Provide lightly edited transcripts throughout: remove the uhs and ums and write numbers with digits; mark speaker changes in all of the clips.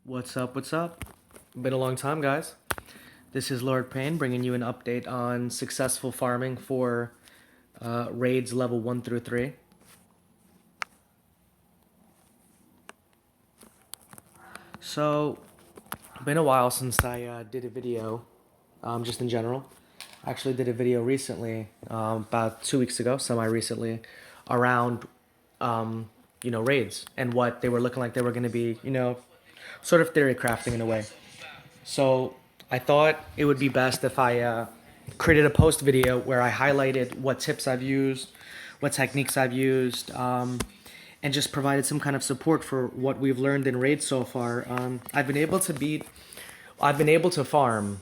Speaker 1: What's up? What's up? Been a long time, guys. This is Lord Payne bringing you an update on successful farming for raids level 1 through 3. So, been a while since I did a video, just in general. I actually did a video recently, about 2 weeks ago, semi-recently, around, raids and what they were looking like they were going to be, sort of theory crafting in a way. So I thought it would be best if I created a post video where I highlighted what tips I've used, what techniques I've used, and just provided some kind of support for what we've learned in raids so far. I've been able to farm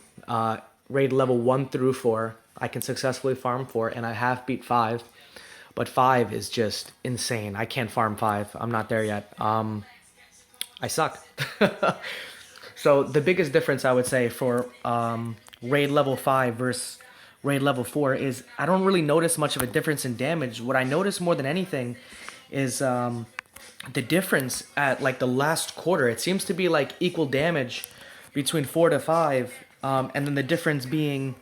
Speaker 1: raid level 1 through 4. I can successfully farm 4, and I have beat 5. But 5 is just insane. I can't farm 5. I'm not there yet. I suck. So the biggest difference I would say for raid level 5 versus raid level 4 is I don't really notice much of a difference in damage. What I notice more than anything is the difference at like the last quarter. It seems to be like equal damage between 4 to 5, and then the difference being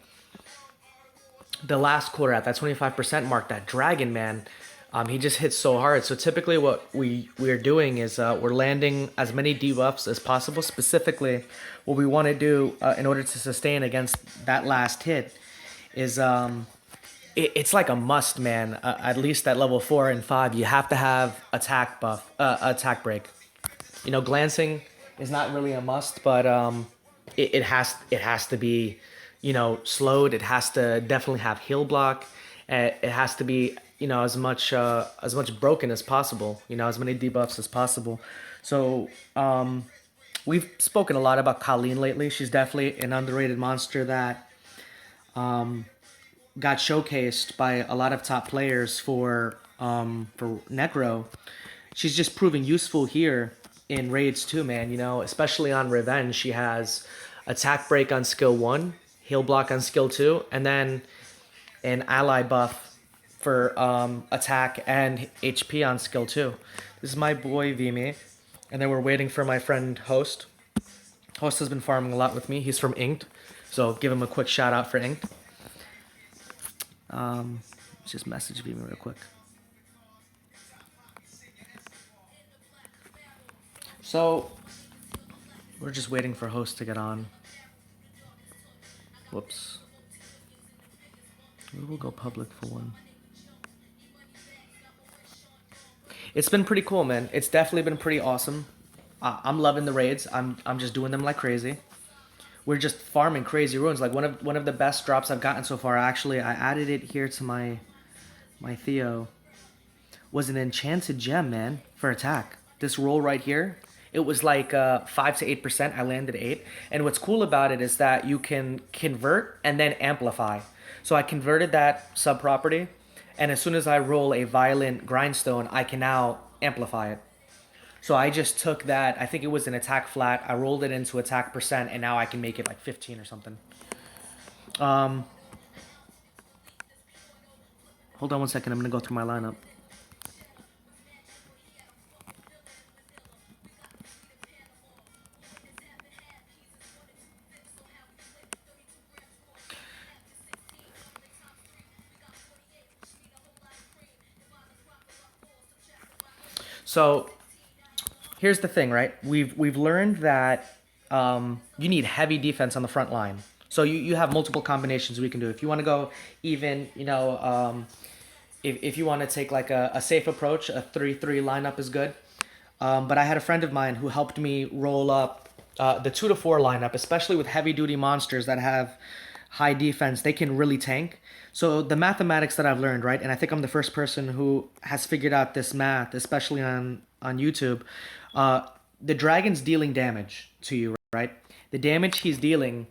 Speaker 1: the last quarter at that 25% mark. That dragon man, he just hits so hard. So typically what we're doing is we're landing as many debuffs as possible. Specifically, what we want to do in order to sustain against that last hit is it's like a must, man. At least at level 4 and 5, you have to have attack break. Glancing is not really a must, but it has to be, slowed. It has to definitely have heal block. It has to be, as much broken as possible. As many debuffs as possible. So we've spoken a lot about Colleen lately. She's definitely an underrated monster that got showcased by a lot of top players for Necro. She's just proving useful here in raids too, man. Especially on Revenge, she has attack break on skill 1, heal block on skill 2, and then an ally buff for attack and HP on skill 2. This is my boy Vimy, and then we're waiting for my friend Host. Host has been farming a lot with me. He's from Inked, so give him a quick shout out for Inked. Let's just message Vimy real quick. So we're just waiting for Host to get on. Whoops. We'll go public for one. It's been pretty cool, man. It's definitely been pretty awesome. I'm loving the raids. I'm just doing them like crazy. We're just farming crazy runes. Like one of the best drops I've gotten so far. Actually, I added it here to my Theo. Was an enchanted gem, man, for attack. This roll right here. It was like 5 to 8%. I landed 8. And what's cool about it is that you can convert and then amplify. So I converted that sub-property, and as soon as I roll a violent grindstone, I can now amplify it. So I just took that, I think it was an attack flat, I rolled it into attack percent, and now I can make it like 15 or something. Hold on one second, I'm going to go through my lineup. So here's the thing, right? We've learned that you need heavy defense on the front line. So you have multiple combinations we can do. If you want to go even, if you want to take like a safe approach, a 3-3 lineup is good. But I had a friend of mine who helped me roll up the 2 to 4 lineup, especially with heavy duty monsters that have high defense. They can really tank. So the mathematics that I've learned, right, and I think I'm the first person who has figured out this math, especially on YouTube. The dragon's dealing damage to you, right? The damage he's dealing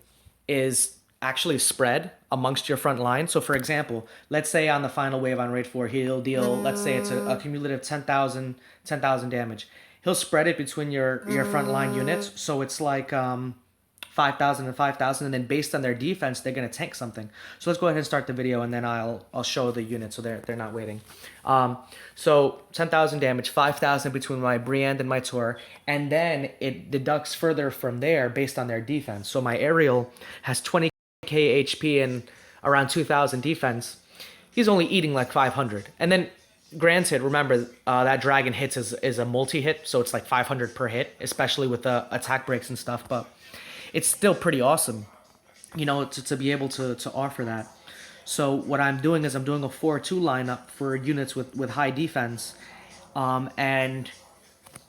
Speaker 1: is actually spread amongst your front line. So for example, let's say on the final wave on raid 4, he'll deal, let's say it's a cumulative 10,000 damage. He'll spread it between your front line units. So it's like 5,000 and 5,000, and then based on their defense, they're gonna tank something. So let's go ahead and start the video, and then I'll show the units so they're not waiting. So 10,000 damage, 5,000 between my Brienne and my Tor, and then it deducts further from there based on their defense. So my Ariel has 20k HP and around 2,000 defense. He's only eating like 500, and then granted, remember that dragon hits is a multi-hit, so it's like 500 per hit, especially with the attack breaks and stuff, but it's still pretty awesome, you know, to be able to offer that. So what I'm doing is I'm doing a 4-2 lineup for units with high defense, and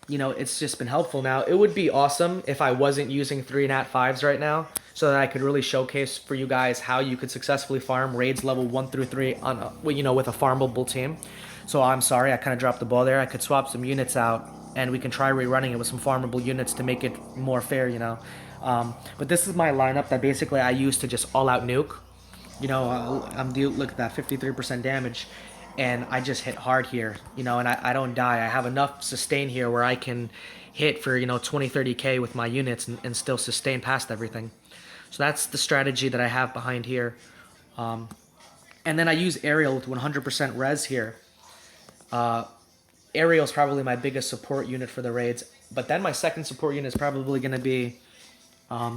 Speaker 1: you know, it's just been helpful. Now, it would be awesome if I wasn't using 3 nat 5s right now, so that I could really showcase for you guys how you could successfully farm raids level 1 through 3 on a, you know, with a farmable team. So I'm sorry, I kind of dropped the ball there. I could swap some units out, and we can try rerunning it with some farmable units to make it more fair, you know. But this is my lineup that basically I use to just all-out nuke. You know, look at that, 53% damage, and I just hit hard here, you know, and I don't die. I have enough sustain here where I can hit for, you know, 20, 30k with my units and still sustain past everything. So that's the strategy that I have behind here. And then I use Ariel with 100% res here. Ariel's probably my biggest support unit for the raids, but then my second support unit is probably going to be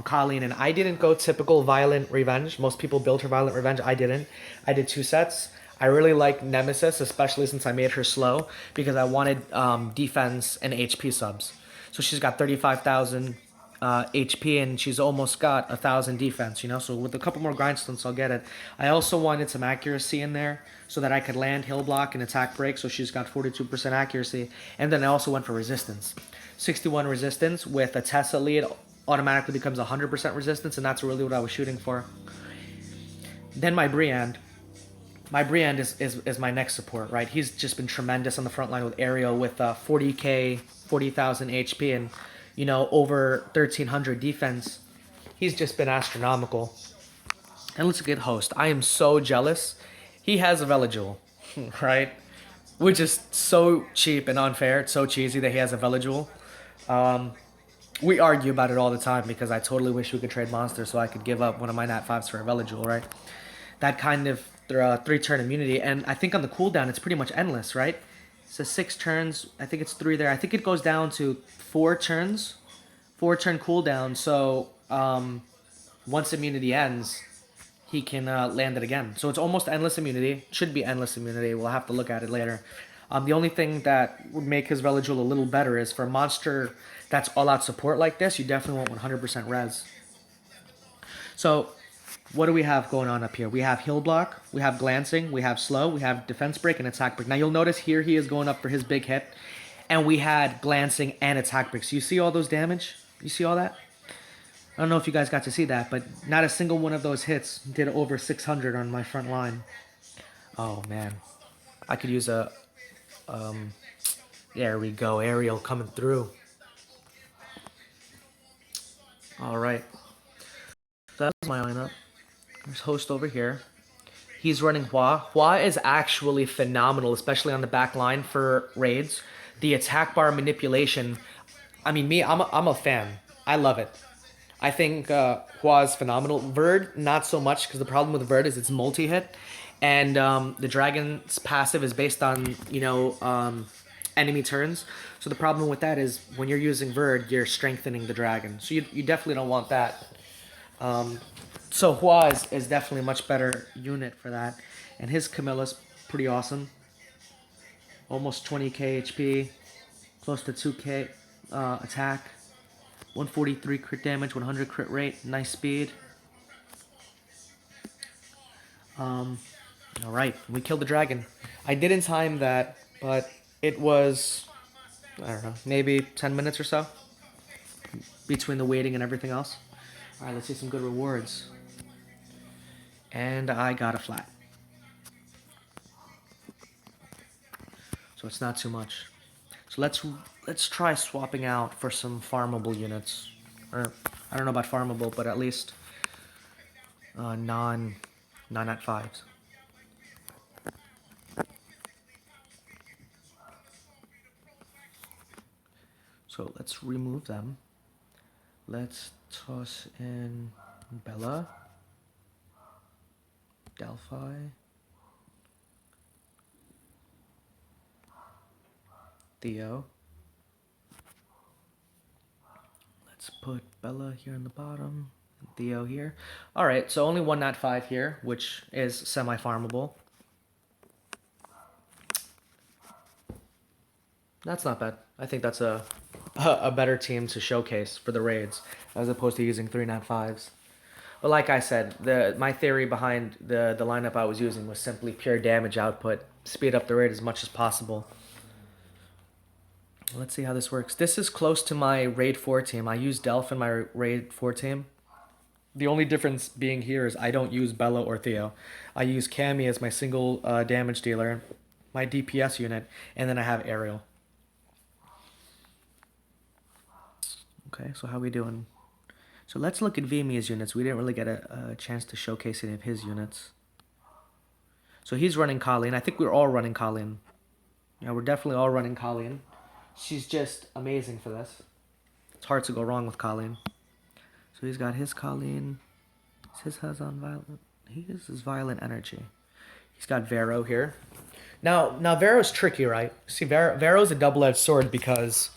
Speaker 1: Colleen, and I didn't go typical Violent Revenge. Most people build her Violent Revenge. I didn't. I did 2 sets. I really like Nemesis, especially since I made her slow, because I wanted defense and HP subs. So she's got 35,000 HP, and she's almost got 1,000 defense, you know, so with a couple more grindstones, I'll get it. I also wanted some accuracy in there so that I could land hill block and attack break, so she's got 42% accuracy, and then I also went for resistance. 61 resistance with a Tessa lead automatically becomes 100% resistance, and that's really what I was shooting for. Then my Brienne. My Brienne is my next support, right? He's just been tremendous on the front line with Ariel with 40k, 40,000 HP, and, you know, over 1,300 defense. He's just been astronomical. And let's get host. I am so jealous. He has a Veligil, right? Which is so cheap and unfair. It's so cheesy that he has a Veligil. We argue about it all the time because I totally wish we could trade monsters so I could give up one of my nat 5s for a Veligil, right? That kind of 3-turn immunity, and I think on the cooldown it's pretty much endless, right? So 6 turns, I think it's 3 there. I think it goes down to 4 turns, 4-turn cooldown. So once immunity ends, he can land it again. So it's almost endless immunity. Should be endless immunity. We'll have to look at it later. The only thing that would make his Veligil a little better is for a monster that's all-out support like this, you definitely want 100% res. So what do we have going on up here? We have heal block, we have glancing, we have slow, we have defense break, and attack break. Now you'll notice here he is going up for his big hit, and we had glancing and attack break. So you see all those damage? You see all that? I don't know if you guys got to see that, but not a single one of those hits did over 600 on my front line. Oh man, I could use a there we go, Ariel coming through. All right, so that's my lineup. There's host over here. He's running Hua. Hua is actually phenomenal, especially on the back line for raids. The attack bar manipulation. I mean, I'm a fan. I love it. I think Hua is phenomenal. Verd, not so much, because the problem with Verd is it's multi-hit, and the dragon's passive is based on, you know, enemy turns. So the problem with that is when you're using Verd, you're strengthening the dragon. So you definitely don't want that. So Hua is definitely a much better unit for that. And his Camilla's pretty awesome. Almost 20k HP, close to 2k attack, 143 crit damage, 100 crit rate, nice speed. Alright, we killed the dragon. I didn't time that, but it was, I don't know, maybe 10 minutes or so between the waiting and everything else. Alright, let's see some good rewards. And I got a flat. So it's not too much. So let's try swapping out for some farmable units. Or I don't know about farmable, but at least non at 5s. So let's remove them. Let's toss in Bella, Delphi, Theo. Let's put Bella here in the bottom, Theo here. All right, so only one nat 5 here, which is semi-farmable. That's not bad. I think that's a better team to showcase for the raids as opposed to using 3 nat 5s. But like I said, my theory behind the lineup I was using was simply pure damage output, speed up the raid as much as possible. Let's see how this works. This is close to my raid 4 team. I use Delph in my raid 4 team. The only difference being here is I don't use Bella or Theo. I use Cammy as my single damage dealer, my DPS unit, and then I have Ariel. Okay, so how we doing? So let's look at Vimia's units. We didn't really get a chance to showcase any of his units. So he's running Colleen. I think we're all running Colleen. Yeah, we're definitely all running Colleen. She's just amazing for this. It's hard to go wrong with Colleen. So he's got his Colleen. His has on violent. He uses violent energy. He's got Vero here. Now Vero's tricky, right? See, Vero's a double-edged sword because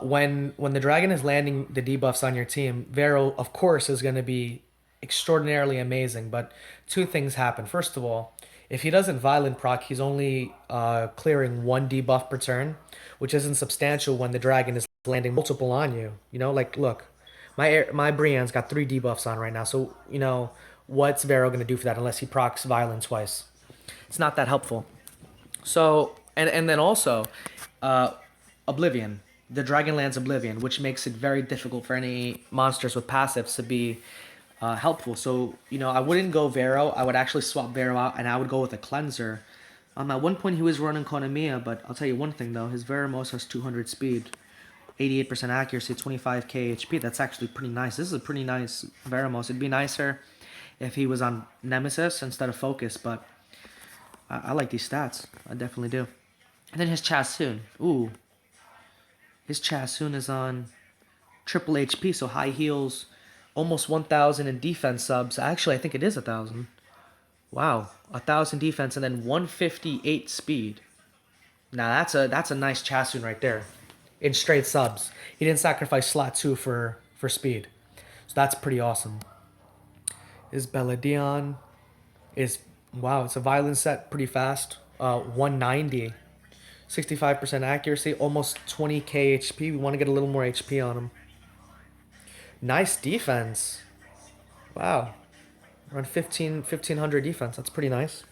Speaker 1: when the dragon is landing the debuffs on your team, Vero, of course, is going to be extraordinarily amazing. But two things happen. First of all, if he doesn't violent proc, he's only clearing 1 debuff per turn, which isn't substantial when the dragon is landing multiple on you. You know, like, look, my Brienne's got 3 debuffs on right now. So, you know, what's Vero going to do for that unless he procs violent twice? It's not that helpful. So, and then also, Oblivion. The dragon lands Oblivion, which makes it very difficult for any monsters with passives to be helpful. So, you know, I wouldn't go Vero. I would actually swap Vero out, and I would go with a Cleanser. At one point, he was running Konamiya, but I'll tell you one thing, though. His Veramos has 200 speed, 88% accuracy, 25k HP. That's actually pretty nice. This is a pretty nice Veramos. It'd be nicer if he was on Nemesis instead of Focus, but I like these stats. I definitely do. And then his Chasun. Ooh. His Chasun is on triple HP, so high heals, almost 1,000 in defense subs. Actually, I think it is 1,000. Wow, 1,000 defense and then 158 speed. Now that's a nice Chasun right there, in straight subs. He didn't sacrifice slot 2 for speed, so that's pretty awesome. His Bella Dionne is, wow, it's a violence set, pretty fast. 190. 65% accuracy, almost 20k HP. We want to get a little more HP on him. Nice defense. Wow. Around 1,500 defense. That's pretty nice.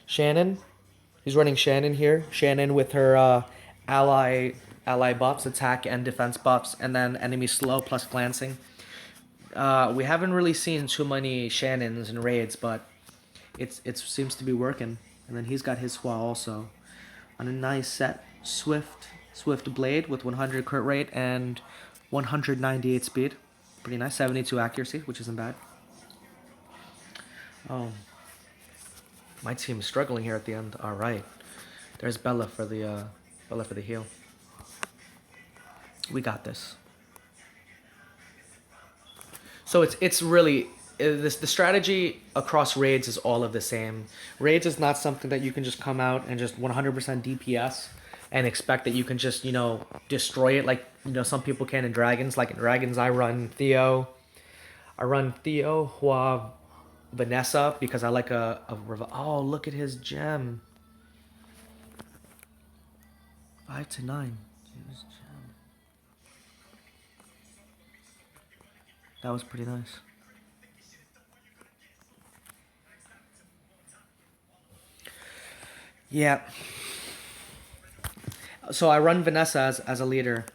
Speaker 1: Shannon. He's running Shannon here. Shannon with her ally buffs, attack and defense buffs, and then enemy slow plus glancing. We haven't really seen too many Shannons in raids, but it seems to be working. And then he's got his Hua also. On a nice set, Swift Blade with 100 crit rate and 198 speed. Pretty nice, 72 accuracy, which isn't bad. Oh, my team is struggling here at the end. All right, there's Bella for the heal. We got this. So it's really the strategy across raids is all of the same. Raids is not something that you can just come out and just 100% DPS and expect that you can just, you know, destroy it like, you know, some people can in Dragons. Like in Dragons, I run Theo, Hua, Vanessa, because I like oh, look at his gem. 5 to 9. His gem. That was pretty nice. Yeah. So I run Vanessa as a leader.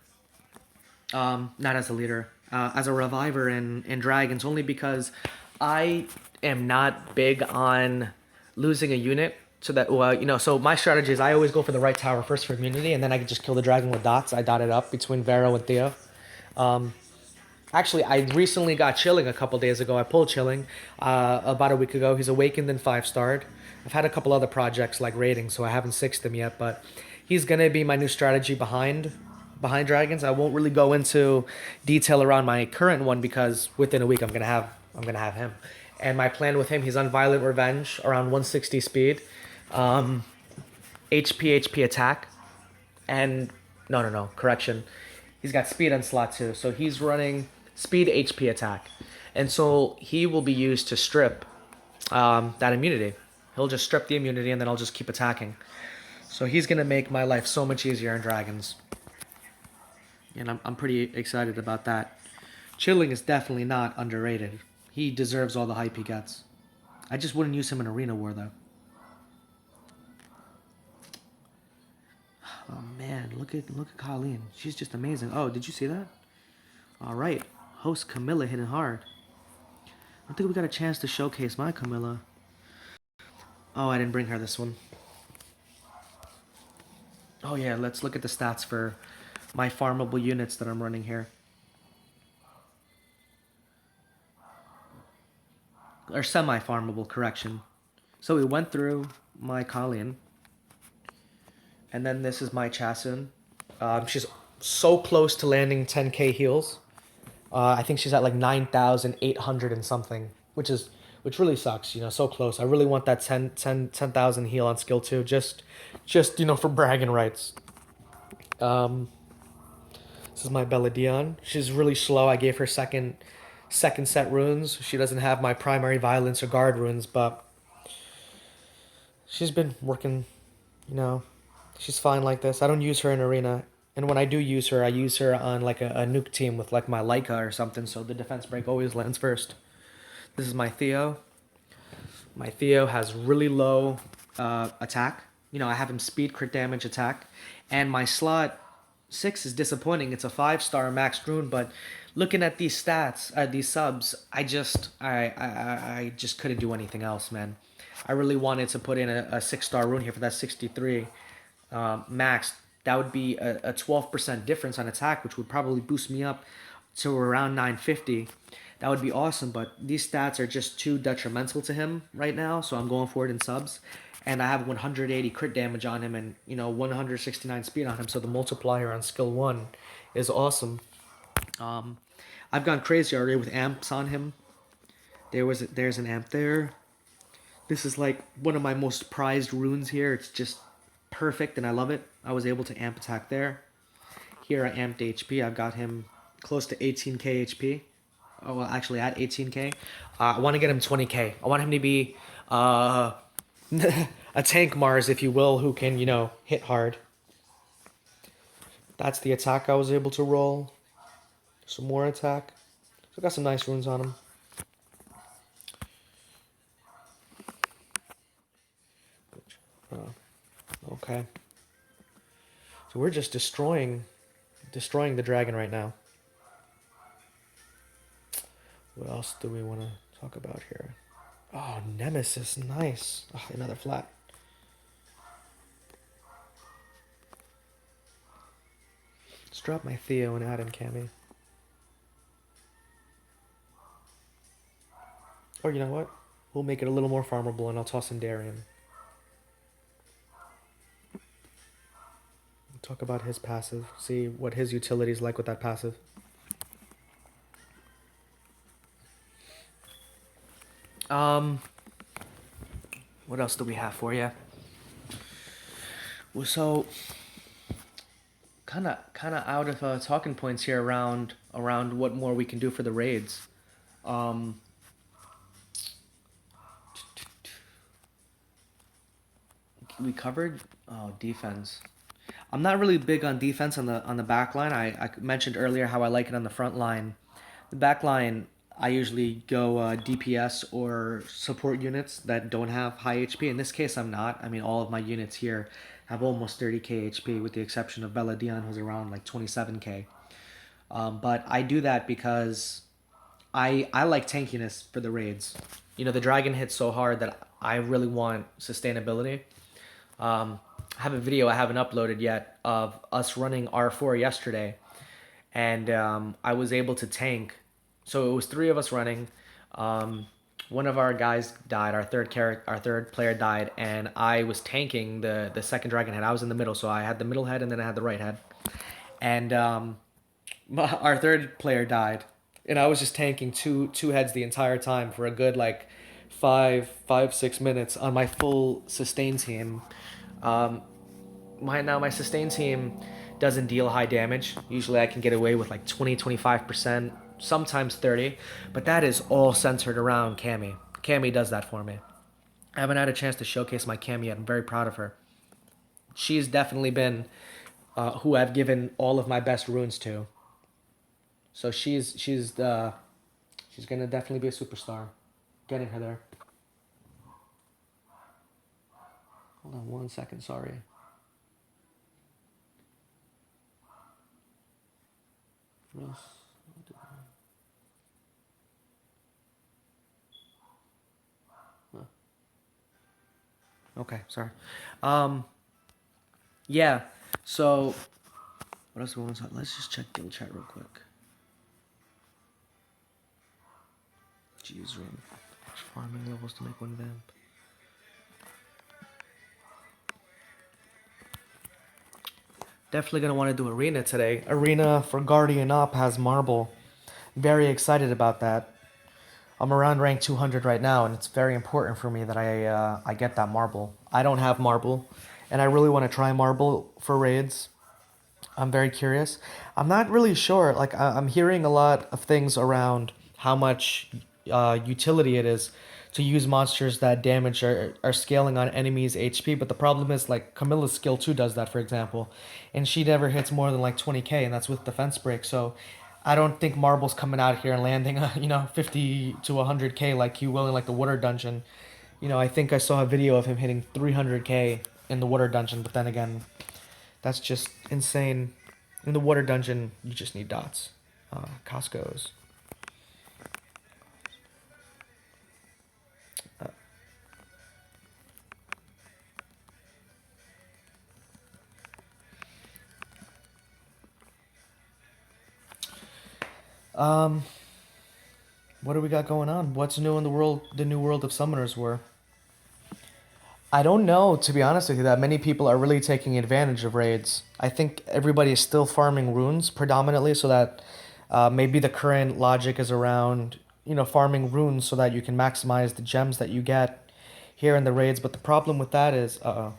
Speaker 1: Not as a leader. As a reviver in Dragons, only because I am not big on losing a unit. So that, you know, so my strategy is I always go for the right tower first for immunity, and then I can just kill the dragon with dots. I dot it up between Vero and Theo. Actually, I recently got Chilling a couple days ago. I pulled Chilling about a week ago. He's awakened and 5-starred. I've had a couple other projects like raiding, so I haven't 6'd him yet, but he's going to be my new strategy behind behind dragons. I won't really go into detail around my current one because within a week I'm gonna have him. And my plan with him, he's on Violent Revenge, around 160 speed, um, HP attack, and no, correction, he's got speed on slot too. So he's running speed HP attack, and so he will be used to strip that immunity. He'll just strip the immunity, and then I'll just keep attacking. So he's gonna make my life so much easier in dragons, and I'm pretty excited about that. Chilling is definitely not underrated. He deserves all the hype he gets. I just wouldn't use him in arena war though. Oh man, look at Colleen. She's just amazing. Oh, did you see that? All right, host Camilla hitting hard. I don't think we got a chance to showcase my Camilla. Oh, I didn't bring her this one. Oh yeah, let's look at the stats for my farmable units that I'm running here. Or semi-farmable, correction. So we went through my Colleen. And then this is my Chasun. She's so close to landing 10k heals. I think she's at like 9,800 and something, which really sucks, so close. I really want that 10,000 heal on skill 2, just for bragging rights. This is my Bella Dion. She's really slow. I gave her second set runes. She doesn't have my primary violence or guard runes, but she's been working, she's fine like this. I don't use her in arena. And when I do use her, I use her on like a nuke team with like my Leica or something, so the defense break always lands first. This is my Theo. My Theo has really low attack. I have him speed, crit damage, attack. And my slot 6 is disappointing. It's a 5-star max rune, but looking at these stats, these subs, I just couldn't do anything else, man. I really wanted to put in a 6-star rune here for that 63 max. That would be a 12% difference on attack, which would probably boost me up to around 950. That would be awesome, but these stats are just too detrimental to him right now, so I'm going for it in subs. And I have 180 crit damage on him and, 169 speed on him, so the multiplier on skill 1 is awesome. I've gone crazy already with amps on him. There's an amp there. This is like one of my most prized runes here. It's just perfect and I love it. I was able to amp attack there. Here I amped HP. I've got him close to 18k HP. Oh, well, actually at 18k. I want to get him 20k. I want him to be a tank Mars, if you will, who can, hit hard. That's the attack I was able to roll. Some more attack. So I got some nice runes on him. Okay. So we're just destroying the dragon right now. What else do we want to talk about here? Oh, Nemesis, nice. Oh, another flat. Let's drop my Theo and add in Cammy. Or you know what? We'll make it a little more farmable and I'll toss in Darian. Talk about his passive. See what his utility is like with that passive. What else do we have for you? Well, so kind of out of talking points here around what more we can do for the raids. We covered defense. I'm not really big on defense on the back line. I mentioned earlier how I like it on the front line. The back line, I usually go DPS or support units that don't have high HP. In this case, I'm not. I mean, all of my units here have almost 30k HP, with the exception of Bella Dion, who's around like 27k. But I do that because I like tankiness for the raids. The dragon hits so hard that I really want sustainability. I have a video I haven't uploaded yet of us running R4 yesterday, and I was able to tank. So it was 3 of us running. One of our guys died. Our third player died, and I was tanking the second dragon head. I was in the middle, so I had the middle head and then I had the right head. and our third player died, and I was just tanking two heads the entire time for a good like 6 minutes on my full sustain team. Um, my sustain team doesn't deal high damage. Usually I can get away with like 20-25%, sometimes 30, but that is all centered around Cammy. Cammy does that for me. I haven't had a chance to showcase my Cammy yet. I'm very proud of her. She's definitely been who I've given all of my best runes to. So she's gonna definitely be a superstar. Getting her there. Hold on 1 second. Sorry. Okay, sorry. Um, yeah. So what else do we want to talk? Let's just check guild chat real quick. Jeez, run. Farming levels to make one vamp. Definitely gonna want to do arena today. Arena for Guardian Op has marble. Very excited about that. I'm around rank 200 right now, and it's very important for me that I get that marble. I don't have marble, and I really want to try marble for raids. I'm very curious. I'm not really sure. Like I'm hearing a lot of things around how much utility it is to use monsters that damage are scaling on enemies' HP. But the problem is like Camilla's skill 2 does that, for example, and she never hits more than like 20k, and that's with defense break. So I don't think Marble's coming out here and landing 50 to 100k like he will in like the water dungeon. I think I saw a video of him hitting 300k in the water dungeon, but then again, that's just insane. In the water dungeon, you just need dots. Costco's. Um, what do we got going on? What's new in the world? The new world of summoners were. I don't know, to be honest with you, that many people are really taking advantage of raids. I think everybody is still farming runes predominantly, so that maybe the current logic is around, farming runes so that you can maximize the gems that you get here in the raids. But the problem with that is, I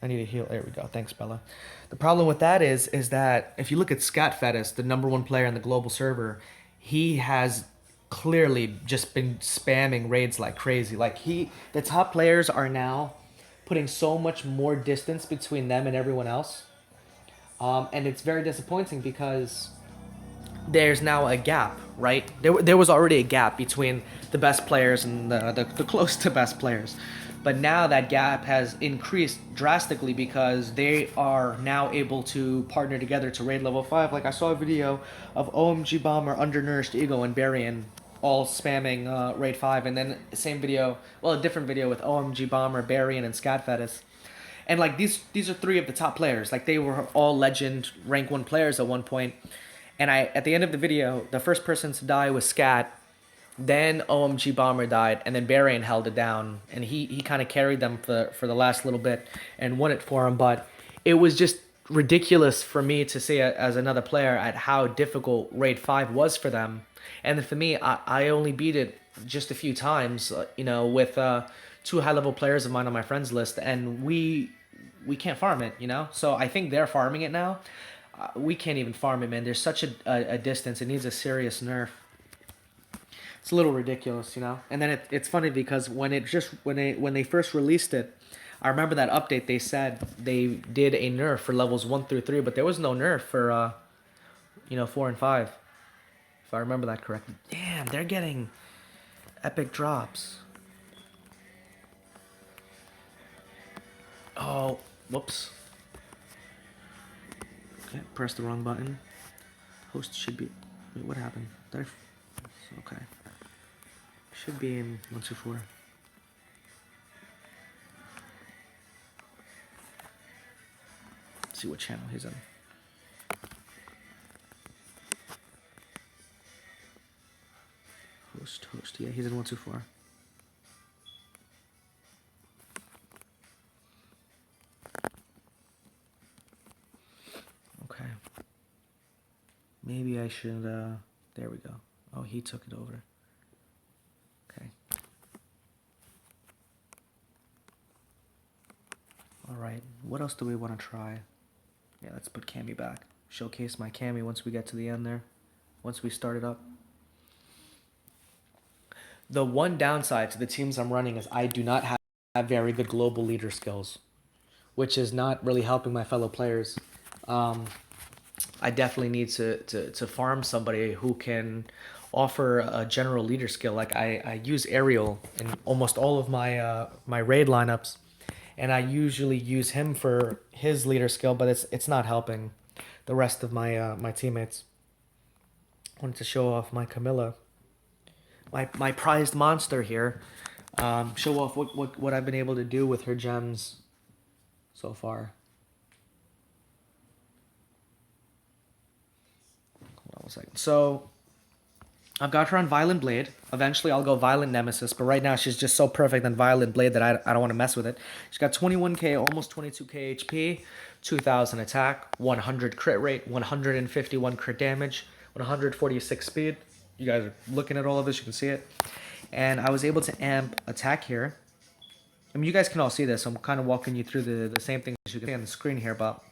Speaker 1: need to heal. There we go. Thanks, Bella. The problem with that is that if you look at Scatfetus, the number one player in the global server, he has clearly just been spamming raids like crazy. The top players are now putting so much more distance between them and everyone else. And it's very disappointing because there's now a gap, right? There was already a gap between the best players and the close to best players. But now that gap has increased drastically because they are now able to partner together to raid level 5. Like I saw a video of OMG Bomber, Undernourished Ego, and Barian all spamming raid 5, and then same video, well, a different video with OMG Bomber, Barian, and Scatfetus. And like these are three of the top players. Like they were all legend rank 1 players at one point. And at the end of the video, the first person to die was Scat, then OMG Bomber died, and then Barian held it down, and he kind of carried them for the last little bit and won it for him. But it was just ridiculous for me to see as another player at how difficult raid 5 was for them. And then for me, I only beat it just a few times, with two high-level players of mine on my friends list, and we can't farm it, So I think they're farming it now. We can't even farm it, man. There's such a distance. It needs a serious nerf. It's a little ridiculous, And then it's funny because when they first released it, I remember that update. They said they did a nerf for levels 1 through 3, but there was no nerf for 4 and 5. If I remember that correctly. Damn, they're getting epic drops. Oh, whoops. Okay, press the wrong button. Host should be... Wait, what happened? Okay. Should be in 124. Let's see what channel he's in. Host. Yeah, he's in 124. Okay. should, there we go. Oh, he took it over. Okay. All right, what else do we want to try? Yeah, let's put Cammy back. Showcase my Cammy once we get to the end there. Once we start it up. The one downside to the teams I'm running is I do not have very good global leader skills, which is not really helping my fellow players. I definitely need to farm somebody who can offer a general leader skill. Like I use Ariel in almost all of my raid lineups, and I usually use him for his leader skill, but it's not helping the rest of my teammates. I wanted to show off my Camilla, my prized monster here. Show off what I've been able to do with her gems so far. Hold on 1 second. So I've got her on Violent Blade. Eventually I'll go Violent Nemesis, but right now she's just so perfect on Violent Blade that I don't want to mess with it. She's got 21k, almost 22k HP, 2000 attack, 100 crit rate, 151 crit damage, 146 speed. You guys are looking at all of this, you can see it. And I was able to amp attack here. I mean, you guys can all see this. I'm kind of walking you through the same thing as you can see on the screen here, but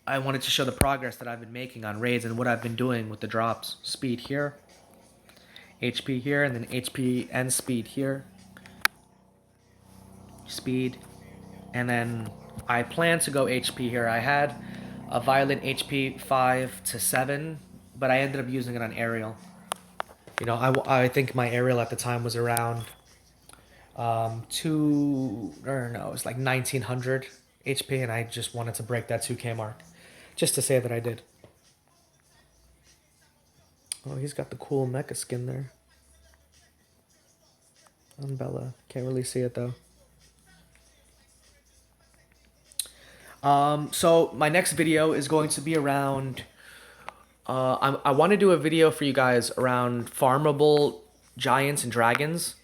Speaker 1: I wanted to show the progress that I've been making on raids and what I've been doing with the drops. Speed here, HP here, and then HP and speed here. Speed. And then I plan to go HP here. I had a Violent HP 5 to 7, but I ended up using it on Ariel. You know, I think my Ariel at the time was around it was like 1900 HP, and I just wanted to break that 2k mark. Just to say that I did. Oh, he's got the cool mecha skin there. On Bella. Can't really see it though. So my next video is going to be around... I want to do a video for you guys around farmable giants and dragons.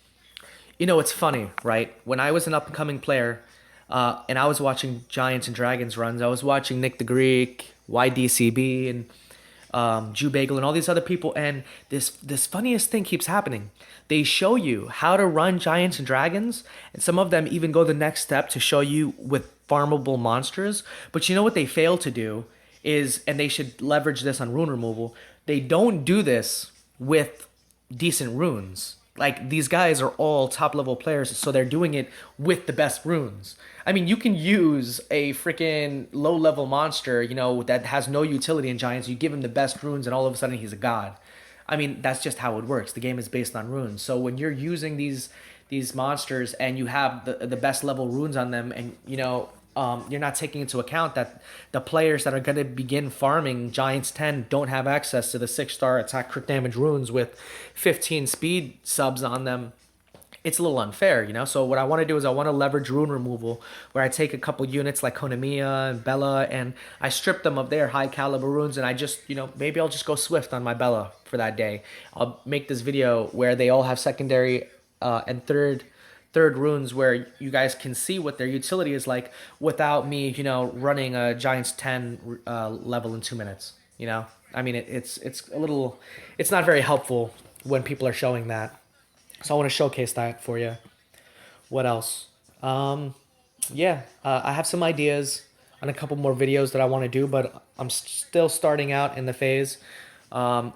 Speaker 1: You know, it's funny, right? When I was an up-and-coming player... and I was watching Giants and Dragons runs. I was watching Nick the Greek, YDCB, and Jew Bagel, and all these other people. And this funniest thing keeps happening. They show you how to run Giants and Dragons, and some of them even go the next step to show you with farmable monsters. But you know what they fail to do is, and they should leverage this on rune removal, they don't do this with decent runes. Like, these guys are all top-level players, so they're doing it with the best runes. I mean, you can use a freaking low-level monster, you know, that has no utility in Giants. You give him the best runes, and all of a sudden he's a god. I mean, that's just how it works. The game is based on runes. So when you're using these monsters and you have the best-level runes on them, and, you know, you're not taking into account that the players that are going to begin farming Giants 10 don't have access to the 6-star attack crit damage runes with 15 speed subs on them. It's a little unfair, you know? So what I want to do is I want to leverage rune removal, where I take a couple units like Konamiya and Bella, and I strip them of their high caliber runes, and I just, you know, maybe I'll just go Swift on my Bella for that day. I'll make this video where they all have secondary and third runes, where you guys can see what their utility is like without me, you know, running a Giants 10 level in 2 minutes, you know? I mean, it's a little, it's not very helpful when people are showing that. So I want to showcase that for you. What else? Yeah, I have some ideas on a couple more videos that I want to do, but I'm still starting out in the phase.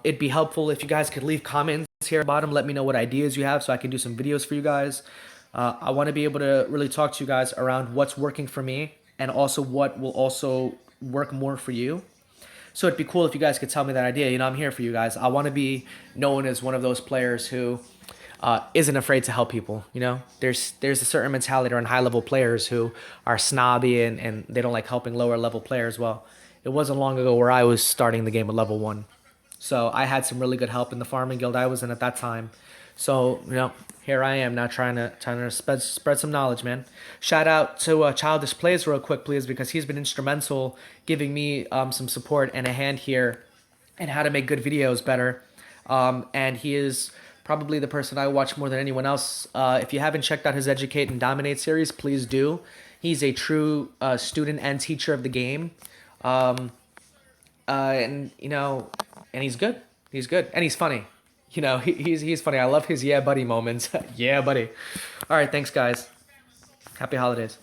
Speaker 1: It'd be helpful if you guys could leave comments here at the bottom. Let me know what ideas you have so I can do some videos for you guys. I want to be able to really talk to you guys around what's working for me and also what will also work more for you. So it'd be cool if you guys could tell me that idea. You know, I'm here for you guys. I want to be known as one of those players who isn't afraid to help people. You know, there's a certain mentality around high-level players who are snobby and they don't like helping lower-level players. Well, it wasn't long ago where I was starting the game at level 1. So I had some really good help in the farming guild I was in at that time. So, you know, here I am now trying to spread some knowledge, man. Shout out to Childish Plays real quick, please, because he's been instrumental giving me some support and a hand here and how to make good videos better. And he is probably the person I watch more than anyone else. If you haven't checked out his Educate and Dominate series, please do. He's a true student and teacher of the game. And you know, and he's good. He's good, and he's funny. You know, he's funny. I love his yeah buddy moments. Yeah buddy. All right, thanks guys. Happy holidays.